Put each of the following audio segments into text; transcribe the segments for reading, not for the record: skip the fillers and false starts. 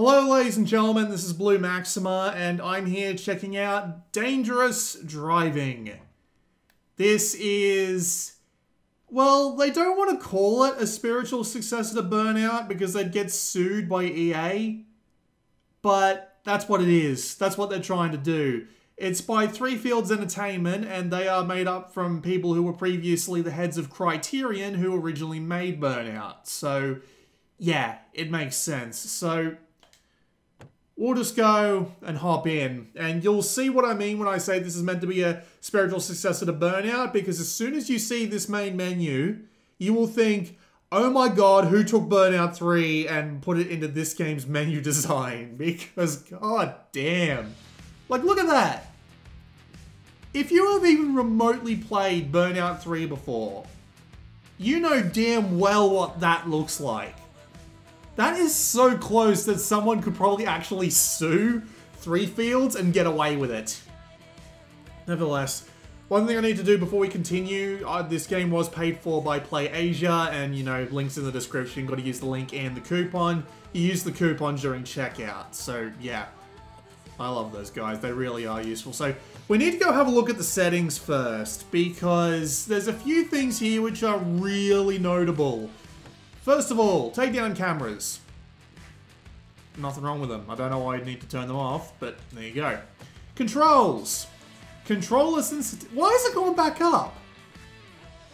Hello ladies and gentlemen, this is Blue Maxima and I'm here checking out Dangerous Driving. This is, well, they don't want to call it a spiritual successor to Burnout because they'd get sued by EA, but that's what it is. That's what they're trying to do. It's by Three Fields Entertainment and they are made up from people who were previously the heads of Criterion who originally made Burnout. So yeah, it makes sense. So we'll just go and hop in, and you'll see what I mean when I say this is meant to be a spiritual successor to Burnout, because as soon as you see this main menu, you will think, oh my god, who took Burnout 3 and put it into this game's menu design? Because god damn. Like, look at that. If you have even remotely played Burnout 3 before, you know damn well what that looks like. That is so close that someone could probably actually sue Three Fields and get away with it. Nevertheless, one thing I need to do before we continue, this game was paid for by PlayAsia, and you know, links in the description, got to use the link and the coupon. You use the coupon during checkout, so yeah. I love those guys, they really are useful. So, we need to go have a look at the settings first, because there's a few things here which are really notable. First of all, take down cameras. Nothing wrong with them. I don't know why you'd need to turn them off, but there you go. Controls. Controller sensitivity. Why is it going back up?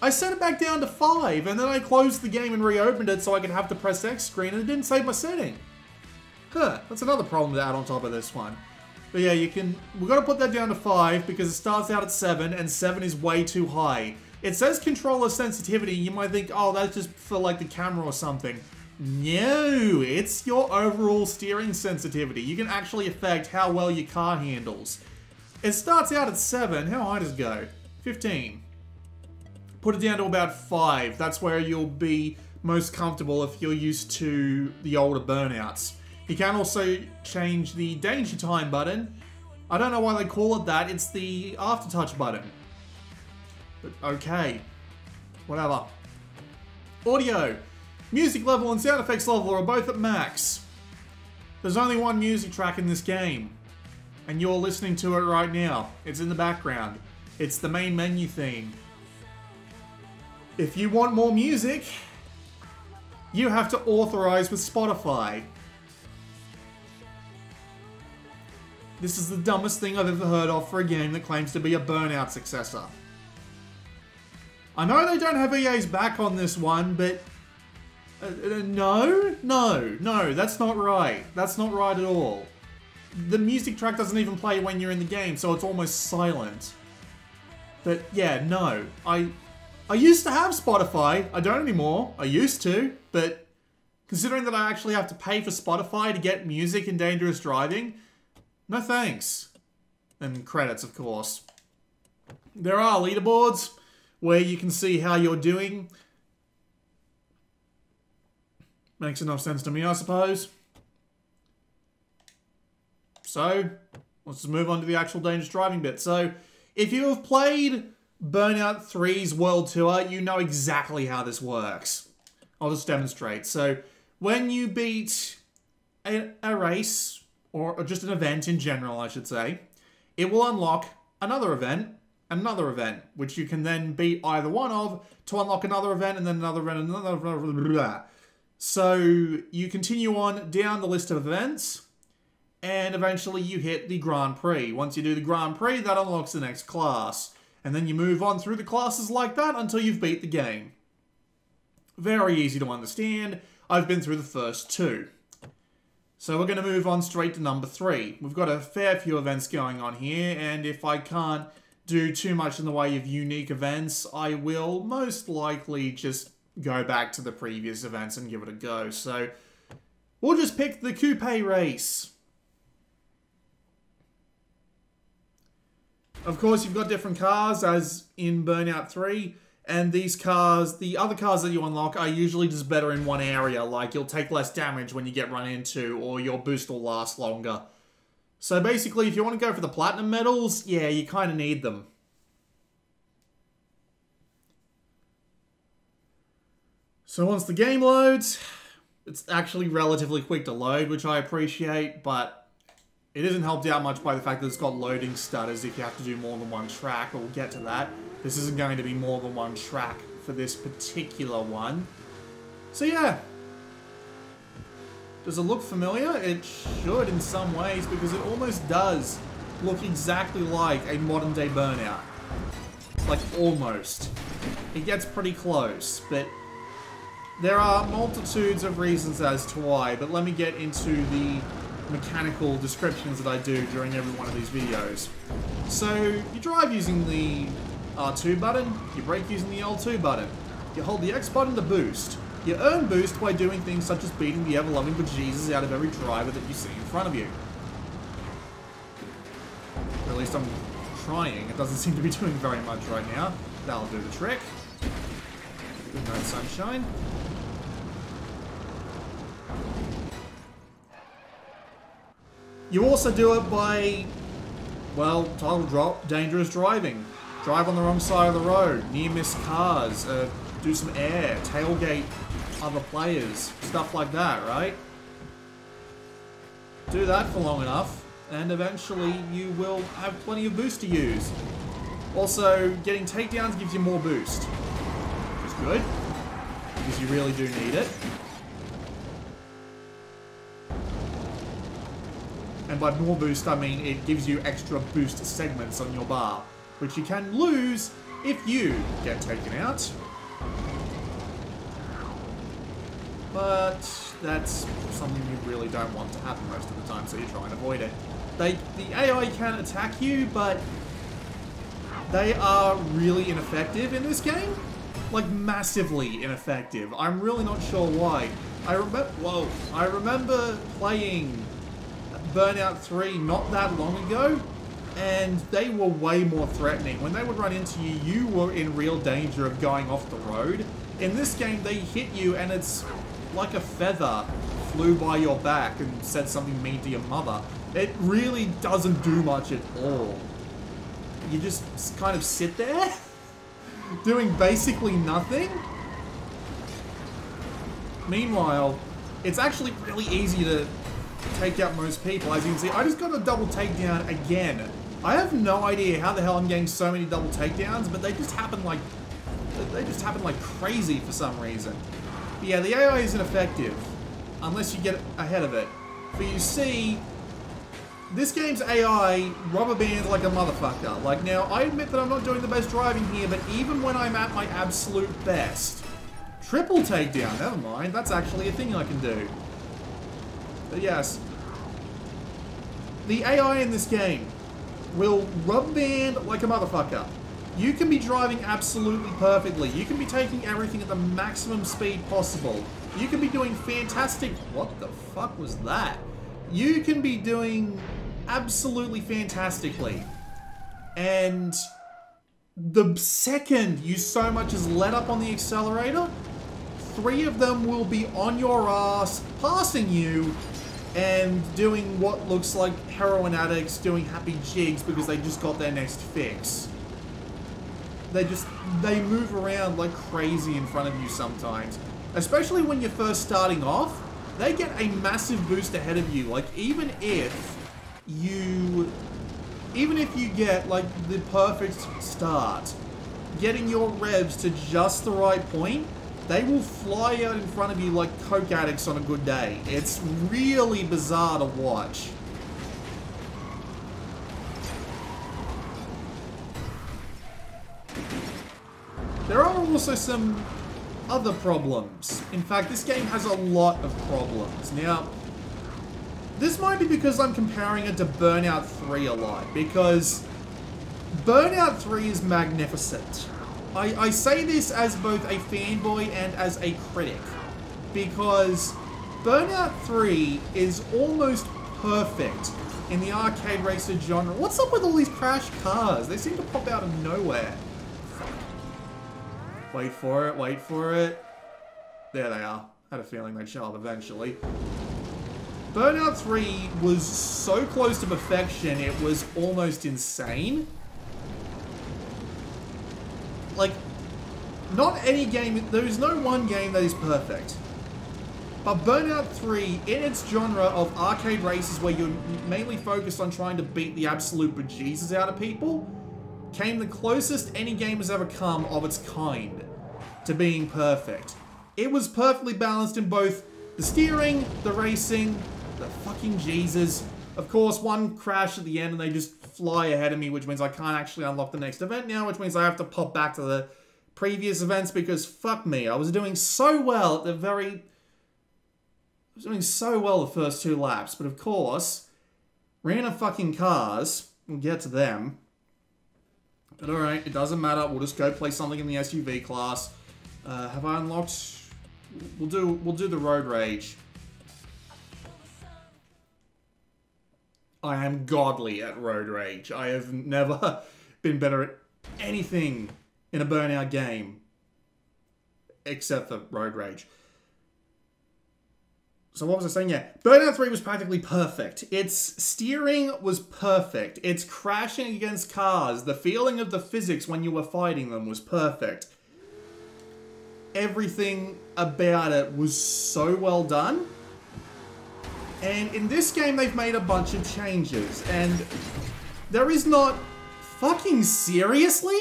I set it back down to 5, and then I closed the game and reopened it so I could have to press X screen, and it didn't save my setting. Huh, that's another problem to add on top of this one. But yeah, we've got to put that down to 5 because it starts out at 7, and 7 is way too high. It says controller sensitivity, you might think, oh, that's just for like the camera or something. No, it's your overall steering sensitivity. You can actually affect how well your car handles. It starts out at 7, how high does it go? 15. Put it down to about 5, that's where you'll be most comfortable if you're used to the older Burnouts. You can also change the danger time button. I don't know why they call it that, it's the aftertouch button. But okay, whatever. Audio. Music level and sound effects level are both at max. There's only one music track in this game, and you're listening to it right now. It's in the background. It's the main menu theme. If you want more music, you have to authorize with Spotify. This is the dumbest thing I've ever heard of for a game that claims to be a Burnout successor. I know they don't have EA's back on this one, but no, that's not right. That's not right at all. The music track doesn't even play when you're in the game, so it's almost silent. But yeah, no. I used to have Spotify. I don't anymore. I used to, but considering that I actually have to pay for Spotify to get music in Dangerous Driving, no thanks. And credits, of course. There are leaderboards where you can see how you're doing. Makes enough sense to me, I suppose. So, let's just move on to the actual Dangerous Driving bit. So, if you have played Burnout 3's World Tour, you know exactly how this works. I'll just demonstrate. So, when you beat a race, or just an event in general, I should say, it will unlock another event, which you can then beat either one of to unlock another event, and then another event, and another event. So you continue on down the list of events, and eventually you hit the Grand Prix. Once you do the Grand Prix, that unlocks the next class. And then you move on through the classes like that until you've beat the game. Very easy to understand. I've been through the first 2. So we're going to move on straight to number 3. We've got a fair few events going on here, and if I can't do too much in the way of unique events, I will most likely just go back to the previous events and give it a go. So we'll just pick the coupe race. Of course, you've got different cars, as in Burnout 3, and these cars, the other cars that you unlock, are usually just better in one area, like you'll take less damage when you get run into, or your boost will last longer. So basically, if you want to go for the platinum medals, yeah, you kind of need them. So once the game loads, It's actually relatively quick to load, which I appreciate, but it isn't helped out much by the fact that it's got loading stutters if you have to do more than one track, but we'll get to that. This isn't going to be more than one track for this particular one. So yeah. Does it look familiar? It should in some ways, because it almost does look exactly like a modern day Burnout. Like, almost. It gets pretty close, but there are multitudes of reasons as to why, but let me get into the mechanical descriptions that I do during every one of these videos. So, you drive using the R2 button, you brake using the L2 button, you hold the X button to boost. You earn boost by doing things such as beating the ever-loving bejesus out of every driver that you see in front of you. Or at least I'm trying. It doesn't seem to be doing very much right now. That'll do the trick. Good night, sunshine. You also do it by, well, dangerous driving. Drive on the wrong side of the road, near-miss cars, do some air, tailgate other players, stuff like that, right? Do that for long enough, and eventually you will have plenty of boost to use. Also, getting takedowns gives you more boost, which is good, because you really do need it. And by more boost, I mean it gives you extra boost segments on your bar, which you can lose if you get taken out. But that's something you really don't want to happen most of the time, so you try and avoid it. The AI can attack you, but they are really ineffective in this game. Like, massively ineffective. I'm really not sure why. I remember playing Burnout 3 not that long ago, and they were way more threatening. When they would run into you, you were in real danger of going off the road. In this game, they hit you, and it's like a feather flew by your back and said something mean to your mother. It really doesn't do much at all. You just kind of sit there, doing basically nothing. Meanwhile, it's actually really easy to take out most people. As you can see, I just got a double takedown again. I have no idea how the hell I'm getting so many double takedowns, but they just happen like crazy for some reason. But yeah, the AI isn't effective unless you get ahead of it. But you see, this game's AI rubber bands like a motherfucker. Like, now, I admit that I'm not doing the best driving here, but even when I'm at my absolute best, triple takedown, never mind, that's actually a thing I can do. But yes, the AI in this game will rubber band like a motherfucker. You can be driving absolutely perfectly. You can be taking everything at the maximum speed possible. You can be doing fantastic... What the fuck was that? You can be doing absolutely fantastically. And the second you so much as let up on the accelerator, 3 of them will be on your ass, passing you, and doing what looks like heroin addicts doing happy jigs because they just got their next fix. They move around like crazy in front of you sometimes. Especially when you're first starting off, they get a massive boost ahead of you. Like, even if you get like the perfect start, getting your revs to just the right point, they will fly out in front of you like coke addicts on a good day. It's really bizarre to watch. There are also some other problems. In fact, this game has a lot of problems. Now, this might be because I'm comparing it to Burnout 3 a lot, because Burnout 3 is magnificent. I say this as both a fanboy and as a critic, because Burnout 3 is almost perfect in the arcade racer genre. What's up with all these crashed cars? They seem to pop out of nowhere. Wait for it, wait for it. There they are. Had a feeling they'd show up eventually. Burnout 3 was so close to perfection, it was almost insane. Like, not any game, there is no one game that is perfect. But Burnout 3, in its genre of arcade races where you're mainly focused on trying to beat the absolute bejesus out of people, came the closest any game has ever come of its kind to being perfect. It was perfectly balanced in both the steering, the racing, the fucking Jesus. Of course, one crash at the end and they just fly ahead of me, which means I can't actually unlock the next event now, which means I have to pop back to the previous events because fuck me, I was doing so well at the first 2 laps, but of course, ran out of fucking cars. We'll get to them. But alright, it doesn't matter. We'll just go play something in the SUV class. Have I unlocked? We'll do the road rage. I am godly at road rage. I have never been better at anything in a Burnout game. Except for road rage. So what was I saying? Yeah, Burnout 3 was practically perfect. Its steering was perfect. Its crashing against cars, the feeling of the physics when you were fighting them was perfect. Everything about it was so well done. And in this game, they've made a bunch of changes. And there is not... Fucking seriously?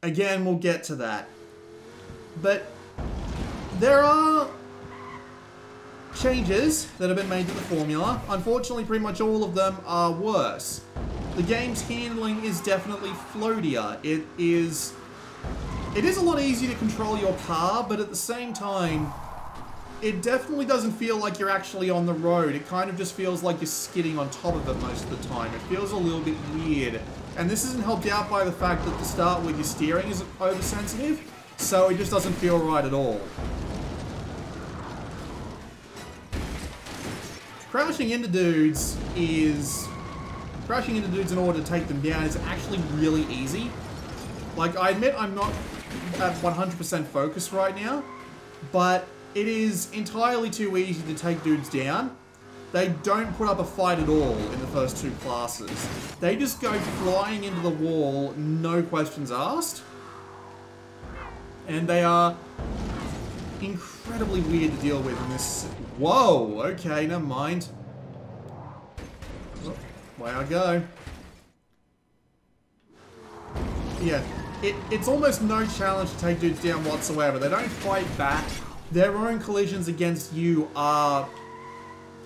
Again, we'll get to that. But there are changes that have been made to the formula. Unfortunately, pretty much all of them are worse. The game's handling is definitely floatier. It is a lot easier to control your car, but at the same time, it definitely doesn't feel like you're actually on the road. It kind of just feels like you're skidding on top of it most of the time. It feels a little bit weird. And this isn't helped out by the fact that to start with, your steering is oversensitive, so it just doesn't feel right at all. Crashing into dudes in order to take them down is actually really easy. Like, I admit I'm not at 100% focused right now, but it is entirely too easy to take dudes down. They don't put up a fight at all in the first 2 classes. They just go flying into the wall, no questions asked. And they are incredibly weird to deal with in this. Whoa, okay, never mind. Way I go. Yeah, it's almost no challenge to take dudes down whatsoever. They don't fight back. Their own collisions against you are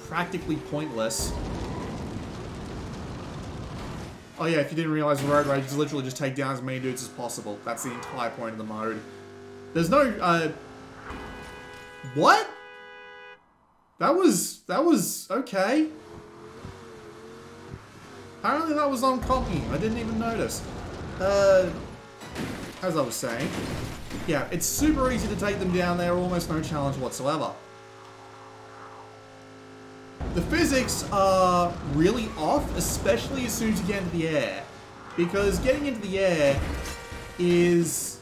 practically pointless. Oh yeah, if you didn't realize, road rage is literally just take down as many dudes as possible. That's the entire point of the mode. There's no, what? That was okay. Apparently that was on copy. I didn't even notice. As I was saying, yeah, it's super easy to take them down. They're almost no challenge whatsoever. The physics are really off, especially as soon as you get into the air. Because getting into the air is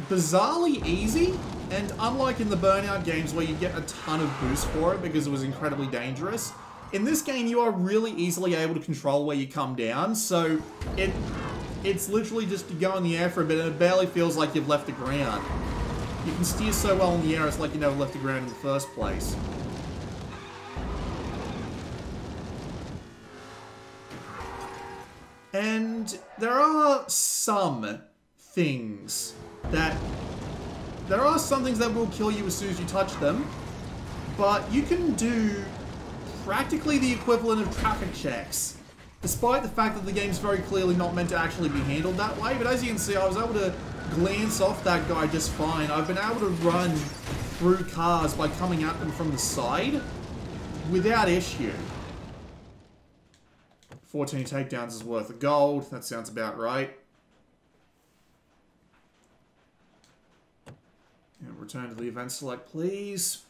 bizarrely easy, and unlike in the Burnout games where you get a ton of boost for it because it was incredibly dangerous, in this game you are really easily able to control where you come down, so it's literally just to go in the air for a bit and it barely feels like you've left the ground. You can steer so well in the air, it's like you never left the ground in the first place. And there are some things that will kill you as soon as you touch them, but you can do practically the equivalent of traffic checks, despite the fact that the game's very clearly not meant to actually be handled that way. But as you can see, I was able to glance off that guy just fine. I've been able to run through cars by coming at them from the side without issue. 14 takedowns is worth of gold. That sounds about right. And return to the event select, please.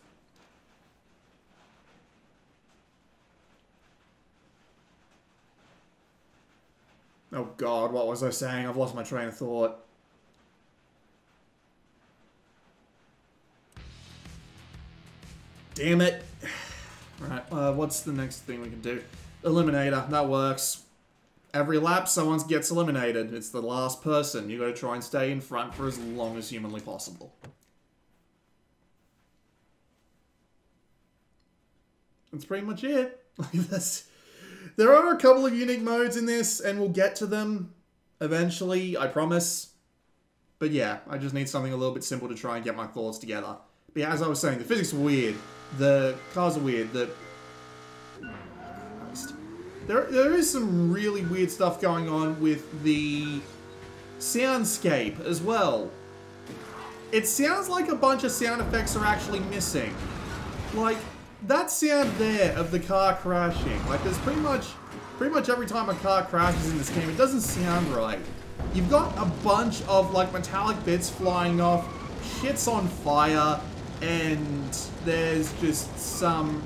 Oh god, what was I saying? I've lost my train of thought. Damn it. Right, what's the next thing we can do? Eliminator, that works. Every lap, someone gets eliminated. It's the last person. You gotta try and stay in front for as long as humanly possible. That's pretty much it. Like this. There are a couple of unique modes in this, and we'll get to them eventually, I promise. But yeah, I just need something a little bit simple to try and get my thoughts together. But yeah, as I was saying, the physics are weird. The cars are weird. There is some really weird stuff going on with the soundscape as well. It sounds like a bunch of sound effects are actually missing. Like, that sound there of the car crashing. Like, there's pretty much every time a car crashes in this game, it doesn't sound right. You've got a bunch of, like, metallic bits flying off, shit's on fire, and there's just some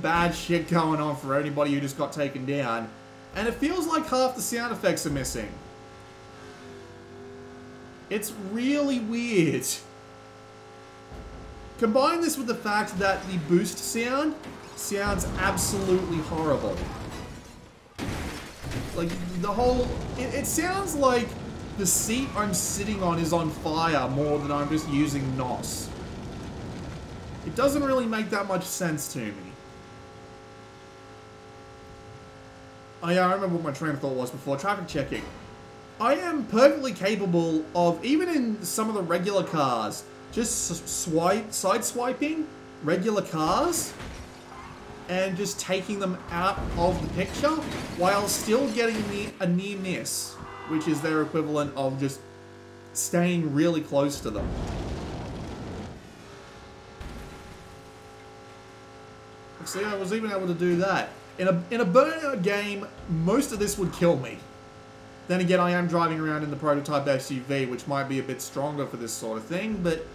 bad shit going on for anybody who just got taken down. And it feels like half the sound effects are missing. It's really weird. Combine this with the fact that the boost sound sounds absolutely horrible. Like, the whole... It sounds like the seat I'm sitting on is on fire more than I'm just using NOS. It doesn't really make that much sense to me. Oh yeah, I remember what my train of thought was before. Traffic checking. I am perfectly capable of, even in some of the regular cars, just side-swiping regular cars and just taking them out of the picture while still getting a near miss, which is their equivalent of just staying really close to them. See, I was even able to do that. In a Burnout game, most of this would kill me. Then again, I am driving around in the prototype SUV, which might be a bit stronger for this sort of thing, but...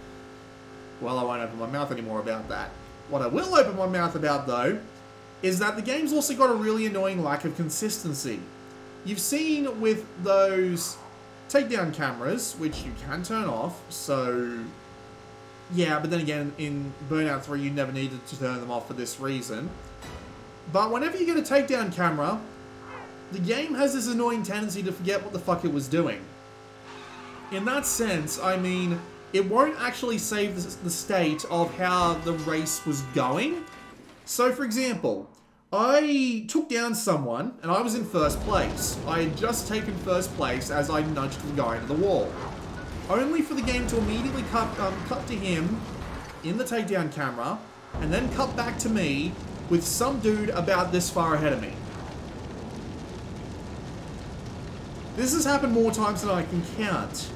well, I won't open my mouth anymore about that. What I will open my mouth about, though, is that the game's also got a really annoying lack of consistency. You've seen with those takedown cameras, which you can turn off, so... yeah, but then again, in Burnout 3, you never needed to turn them off for this reason. But whenever you get a takedown camera, the game has this annoying tendency to forget what the fuck it was doing. In that sense, I mean, it won't actually save the state of how the race was going. So, for example, I took down someone, and I was in first place. I had just taken first place as I nudged the guy into the wall. Only for the game to immediately cut to him in the takedown camera, and then cut back to me with some dude about this far ahead of me. This has happened more times than I can count.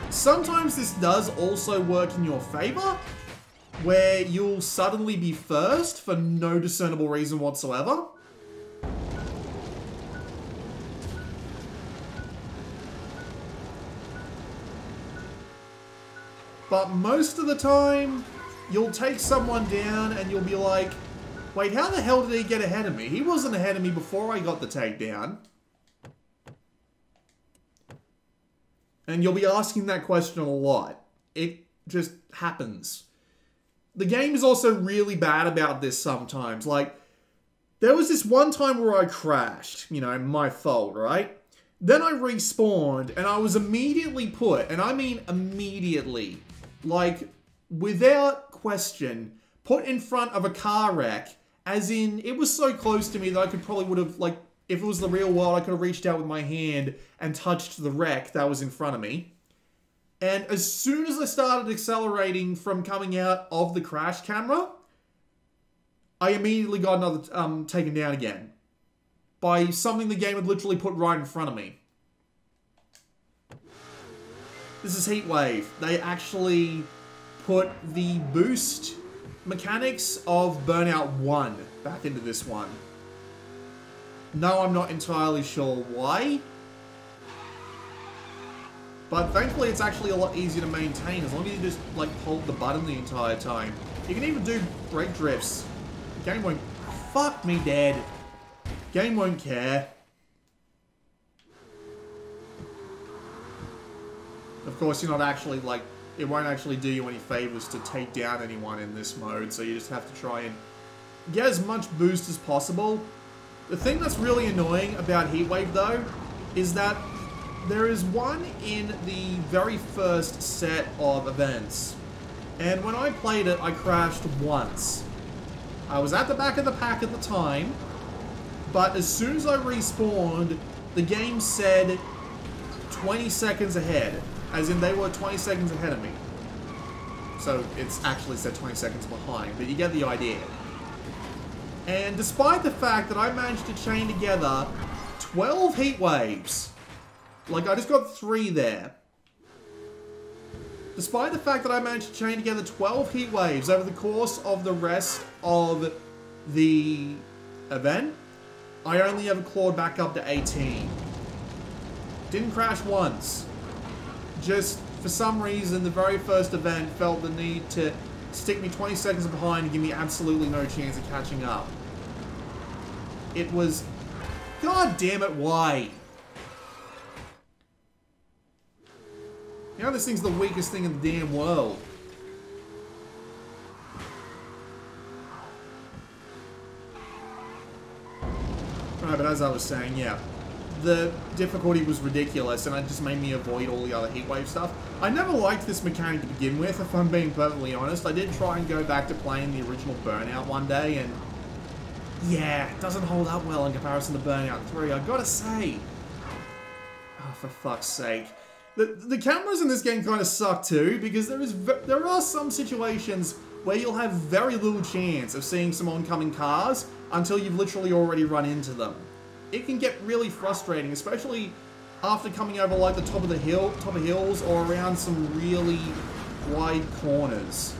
Sometimes this does also work in your favor, where you'll suddenly be first for no discernible reason whatsoever. But most of the time, you'll take someone down and you'll be like, wait, how the hell did he get ahead of me? He wasn't ahead of me before I got the takedown. And you'll be asking that question a lot. It just happens. The game is also really bad about this sometimes. Like, there was this one time where I crashed. You know, my fault, right? Then I respawned and I was immediately put, and I mean immediately, like, without question, put in front of a car wreck, as in, it was so close to me that I probably would have, like, if it was the real world, I could have reached out with my hand and touched the wreck that was in front of me. And as soon as I started accelerating from coming out of the crash camera, I immediately got another taken down again. By something the game had literally put right in front of me. This is Heatwave. They actually put the boost mechanics of Burnout 1 back into this one. No, I'm not entirely sure why. But thankfully it's actually a lot easier to maintain as long as you just, like, hold the button the entire time. You can even do brake drifts. The game won't... fuck me, Dad. Game won't care. Of course, you're not actually, like... it won't actually do you any favors to take down anyone in this mode, so you just have to try and get as much boost as possible. The thing that's really annoying about Heatwave, though, is that there is one in the very first set of events. And when I played it, I crashed once. I was at the back of the pack at the time, but as soon as I respawned, the game said 20 seconds ahead. As in, they were 20 seconds ahead of me. So, it's actually said 20 seconds behind, but you get the idea. And despite the fact that I managed to chain together 12 heat waves, like I just got 3 there. Despite the fact that I managed to chain together 12 heat waves over the course of the rest of the event, I only ever clawed back up to 18. Didn't crash once. Just, for some reason, the very first event felt the need to stick me 20 seconds behind and give me absolutely no chance of catching up. It was... God damn it, why? You know, this thing's the weakest thing in the damn world. Right, but as I was saying, yeah. The difficulty was ridiculous, and it just made me avoid all the other heatwave stuff. I never liked this mechanic to begin with, if I'm being perfectly honest. I did try and go back to playing the original Burnout one day, and... yeah, it doesn't hold up well in comparison to Burnout 3, I gotta say. Oh, for fuck's sake. The cameras in this game kind of suck too, because there are some situations where you'll have very little chance of seeing some oncoming cars until you've literally already run into them. It can get really frustrating, especially after coming over like the top of hills or around some really wide corners.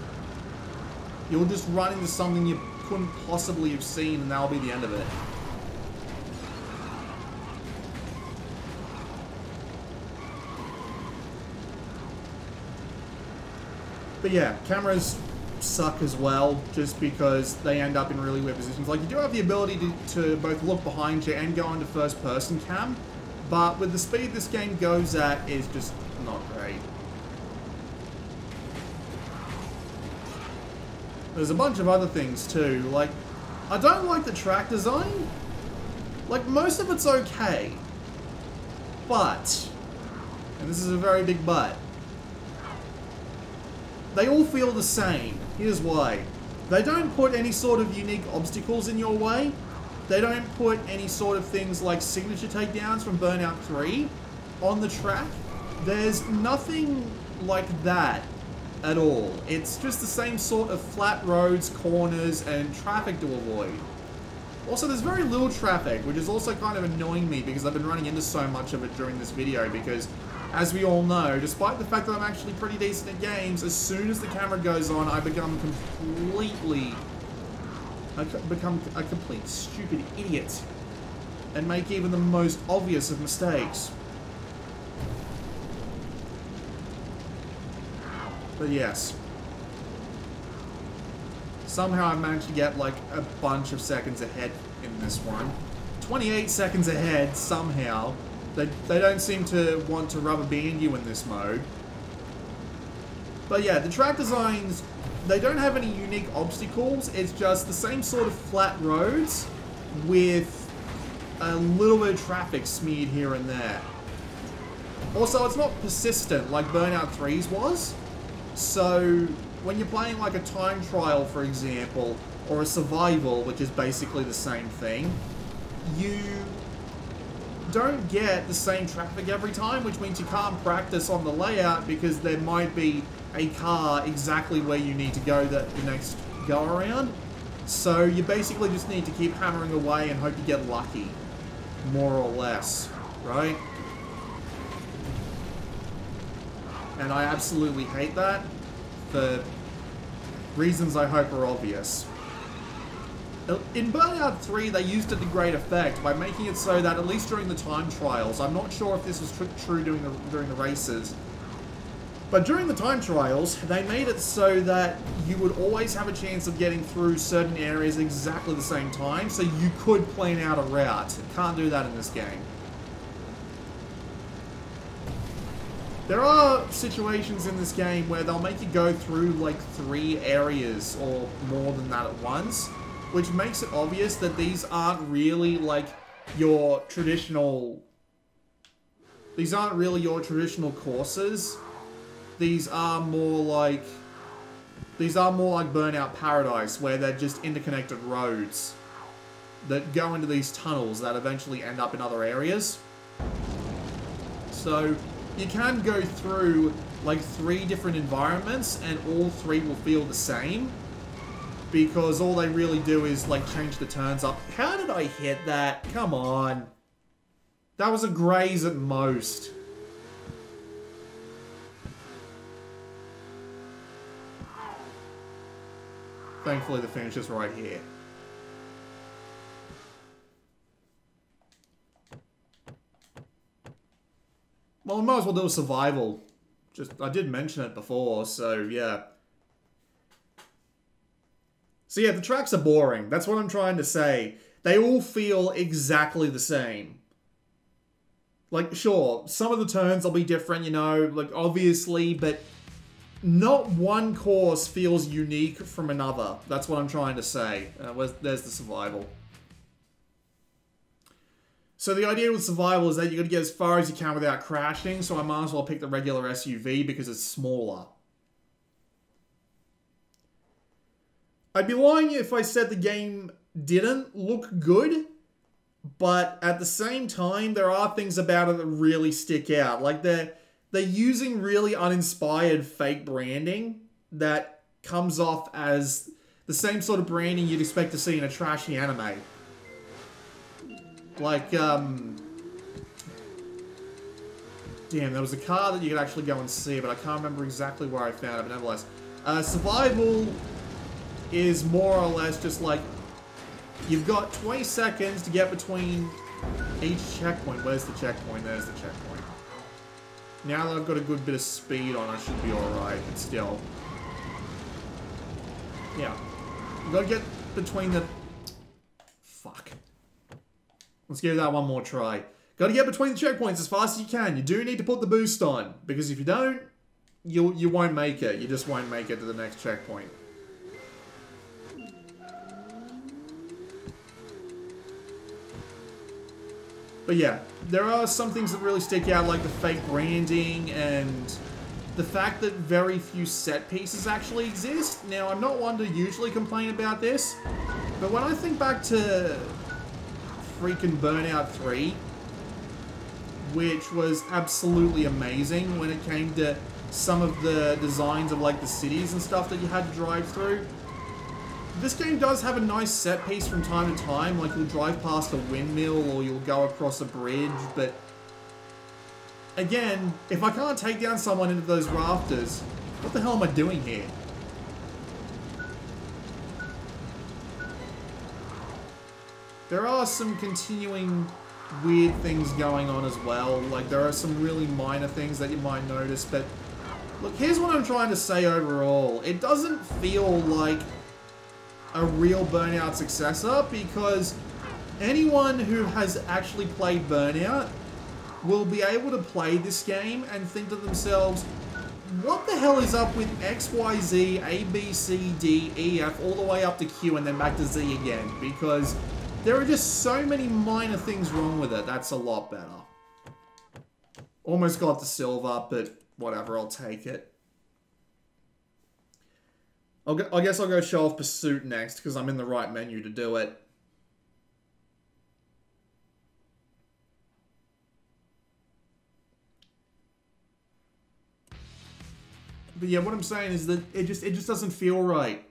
You'll just run into something you couldn't possibly have seen, and that'll be the end of it. But yeah, cameras suck as well, just because they end up in really weird positions. Like, you do have the ability to both look behind you and go into first-person cam, but with the speed this game goes at, it's just not great. There's a bunch of other things too, like, I don't like the track design. Like, most of it's okay, but, and this is a very big but, they all feel the same. Here's why. They don't put any sort of unique obstacles in your way. They don't put any sort of things like signature takedowns from Burnout 3 on the track. There's nothing like that at all. It's just the same sort of flat roads, corners, and traffic to avoid. Also, there's very little traffic, which is also kind of annoying me because I've been running into so much of it during this video because, as we all know, despite the fact that I'm actually pretty decent at games, as soon as the camera goes on, I become a complete stupid idiot and make even the most obvious of mistakes. But yes. Somehow I've managed to get like a bunch of seconds ahead in this one. 28 seconds ahead, somehow. They don't seem to want to rubber band you in this mode. But yeah, the track designs, they don't have any unique obstacles. It's just the same sort of flat roads with a little bit of traffic smeared here and there. Also, it's not persistent like Burnout 3's was. So, when you're playing like a time trial, for example, or a survival, which is basically the same thing, you don't get the same traffic every time, which means you can't practice on the layout because there might be a car exactly where you need to go the next go around. So you basically just need to keep hammering away and hope you get lucky, more or less, right? And I absolutely hate that for reasons I hope are obvious. In Burnout 3, they used it to great effect by making it so that, at least during the time trials, I'm not sure if this was true during the races, but during the time trials, they made it so that you would always have a chance of getting through certain areas at exactly the same time, so you could plan out a route. Can't do that in this game. There are situations in this game where they'll make you go through like 3 areas or more than that at once, which makes it obvious that these aren't really like your traditional... These aren't really your traditional courses. These are more like These are more like Burnout Paradise, where they're just interconnected roads that go into these tunnels that eventually end up in other areas. So you can go through like 3 different environments and all 3 will feel the same, because all they really do is like change the turns up. How did I hit that? Come on. That was a graze at most. Thankfully the finish is right here. Well, we might as well do a survival. I did mention it before, so yeah. So yeah, the tracks are boring. That's what I'm trying to say. They all feel exactly the same. Like, sure, some of the turns will be different, you know, like, obviously, but not one course feels unique from another. That's what I'm trying to say. There's the survival. So the idea with survival is that you got to get as far as you can without crashing, so I might as well pick the regular SUV because it's smaller. I'd be lying if I said the game didn't look good, but at the same time, there are things about it that really stick out. Like, they're using really uninspired fake branding that comes off as the same sort of branding you'd expect to see in a trashy anime. Like, damn, there was a car that you could actually go and see, but I can't remember exactly where I found it, but nevertheless. Survival is more or less just like, you've got 20 seconds to get between each checkpoint. Where's the checkpoint? There's the checkpoint. Now that I've got a good bit of speed on, I should be alright, but still. Yeah. You've got to get between the... Fuck. Let's give that one more try. Got to get between the checkpoints as fast as you can. You do need to put the boost on, because if you don't, you won't make it. You just won't make it to the next checkpoint. But yeah, there are some things that really stick out, like the fake branding and the fact that very few set pieces actually exist. Now, I'm not one to usually complain about this, but when I think back to freaking Burnout 3, which was absolutely amazing when it came to some of the designs of like the cities and stuff that you had to drive through. This game does have a nice set piece from time to time, like you'll drive past a windmill or you'll go across a bridge, but again, if I can't take down someone into those rafters, what the hell am I doing here? There are some continuing weird things going on as well, like there are some really minor things that you might notice, but look, here's what I'm trying to say overall. It doesn't feel like a real Burnout successor, because anyone who has actually played Burnout will be able to play this game and think to themselves, what the hell is up with X, Y, Z, A, B, C, D, E, F, all the way up to Q and then back to Z again, because there are just so many minor things wrong with it. That's a lot better. Almost got the silver, but whatever, I'll take it. I guess I'll go show off Pursuit next, because I'm in the right menu to do it. But yeah, what I'm saying is that it just doesn't feel right.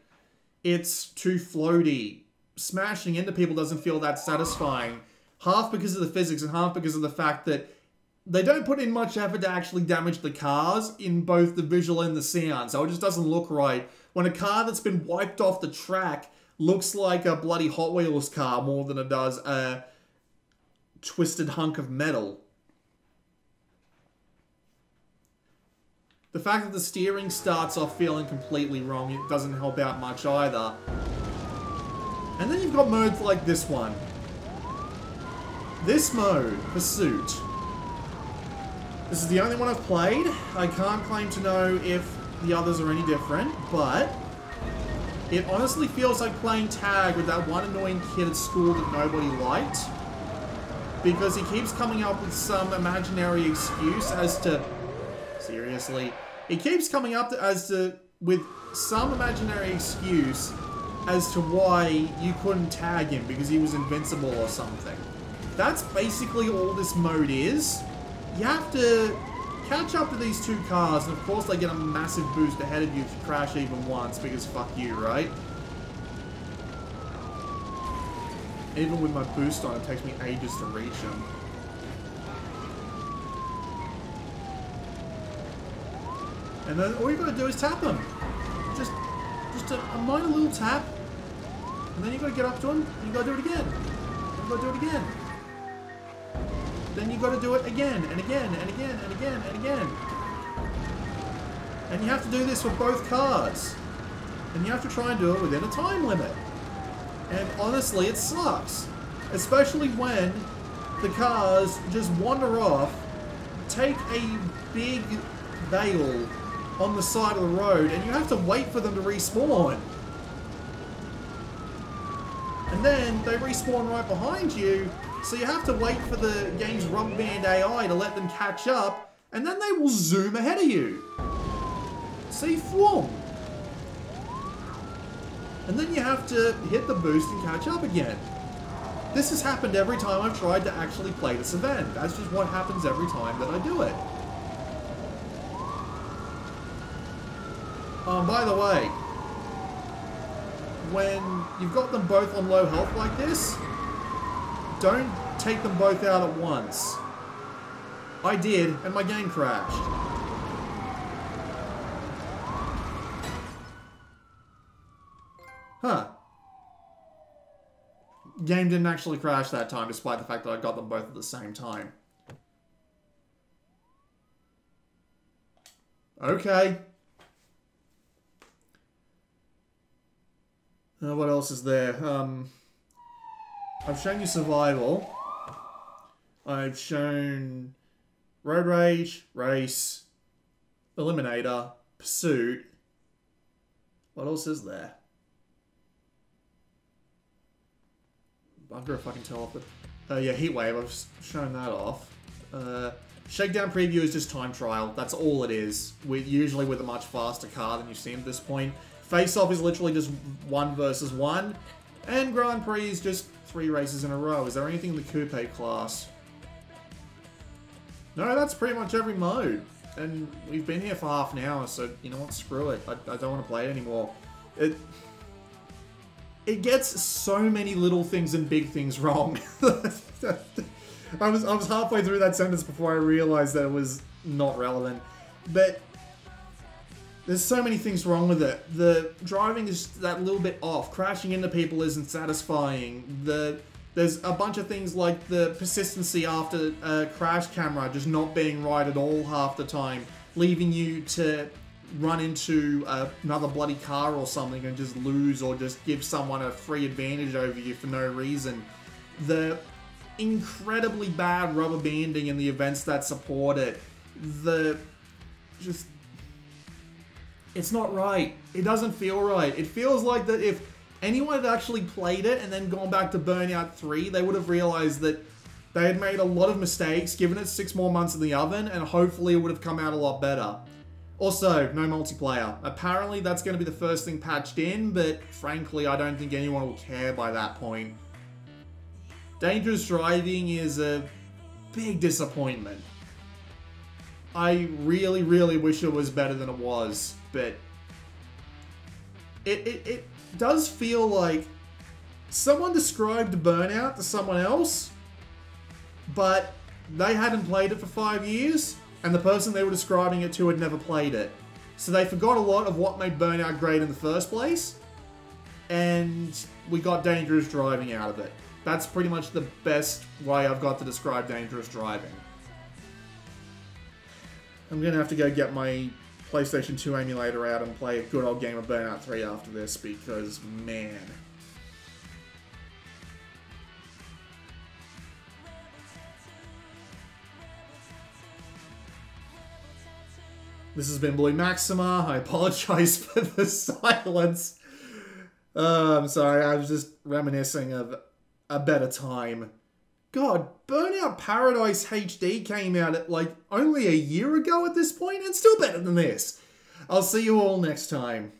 It's too floaty. Smashing into people doesn't feel that satisfying. Half because of the physics and half because of the fact that they don't put in much effort to actually damage the cars in both the visual and the sound, so it just doesn't look right. When a car that's been wiped off the track looks like a bloody Hot Wheels car more than it does a twisted hunk of metal. The fact that the steering starts off feeling completely wrong, it doesn't help out much either. And then you've got modes like this one. This mode, Pursuit. This is the only one I've played. I can't claim to know if the others are any different, but it honestly feels like playing tag with that one annoying kid at school that nobody liked, because he keeps coming up with some imaginary excuse as to... Seriously? He keeps coming up as to with some imaginary excuse as to why you couldn't tag him because he was invincible or something. That's basically all this mode is. You have to catch up to these two cars, and of course they get a massive boost ahead of you if you crash even once, because fuck you, right? Even with my boost on, it takes me ages to reach him. And then all you gotta do is tap him. Just a minor little tap. And then you gotta get up to him, and you gotta do it again. And you gotta do it again. Then you gotta do it again, and again, and again, and again, and again. And you have to do this for both cars. And you have to try and do it within a time limit. And honestly, it sucks. Especially when the cars just wander off, take a big bail on the side of the road, and you have to wait for them to respawn. And then they respawn right behind you, so you have to wait for the game's rubber band AI to let them catch up, and then they will zoom ahead of you. See, thwoom. And then you have to hit the boost and catch up again. This has happened every time I've tried to actually play this event. That's just what happens every time that I do it. By the way, when you've got them both on low health like this, don't take them both out at once. I did, and my game crashed. Huh. Game didn't actually crash that time, despite the fact that I got them both at the same time. Okay. What else is there? I've shown you survival. I've shown road rage, race, eliminator, pursuit. What else is there? Bunker if I can tell off the... yeah, Heatwave, I've shown that off. Shakedown preview is just time trial. That's all it is. Usually with a much faster car than you've seen at this point. Face-off is literally just 1 versus 1. And Grand Prix is just 3 races in a row. Is there anything in the coupe class? No, that's pretty much every mode. And we've been here for half an hour, so you know what? Screw it. I don't want to play it anymore. It gets so many little things and big things wrong. I was halfway through that sentence before I realized that it was not relevant. But there's so many things wrong with it. The driving is that little bit off. Crashing into people isn't satisfying. There's a bunch of things like the persistency after a crash camera just not being right at all half the time, leaving you to run into another bloody car or something and just lose, or just give someone a free advantage over you for no reason. The incredibly bad rubber banding in the events that support it. It's not right. It doesn't feel right. It feels like that if anyone had actually played it and then gone back to Burnout 3, they would have realized that they had made a lot of mistakes, given it 6 more months in the oven, and hopefully it would have come out a lot better. Also, no multiplayer. Apparently that's going to be the first thing patched in, but frankly I don't think anyone will care by that point. Dangerous driving is a big disappointment. I really, really wish it was better than it was, but it does feel like someone described Burnout to someone else, but they hadn't played it for 5 years, and the person they were describing it to had never played it. So they forgot a lot of what made Burnout great in the first place, and we got dangerous driving out of it. That's pretty much the best way I've got to describe dangerous driving. I'm going to have to go get my PlayStation 2 emulator out and play a good old game of Burnout 3 after this, because, man. This has been Blue Maxima. I apologize for the silence. I'm sorry, I was just reminiscing of a better time. God, Burnout Paradise HD came out at like only a year ago at this point, and still better than this. I'll see you all next time.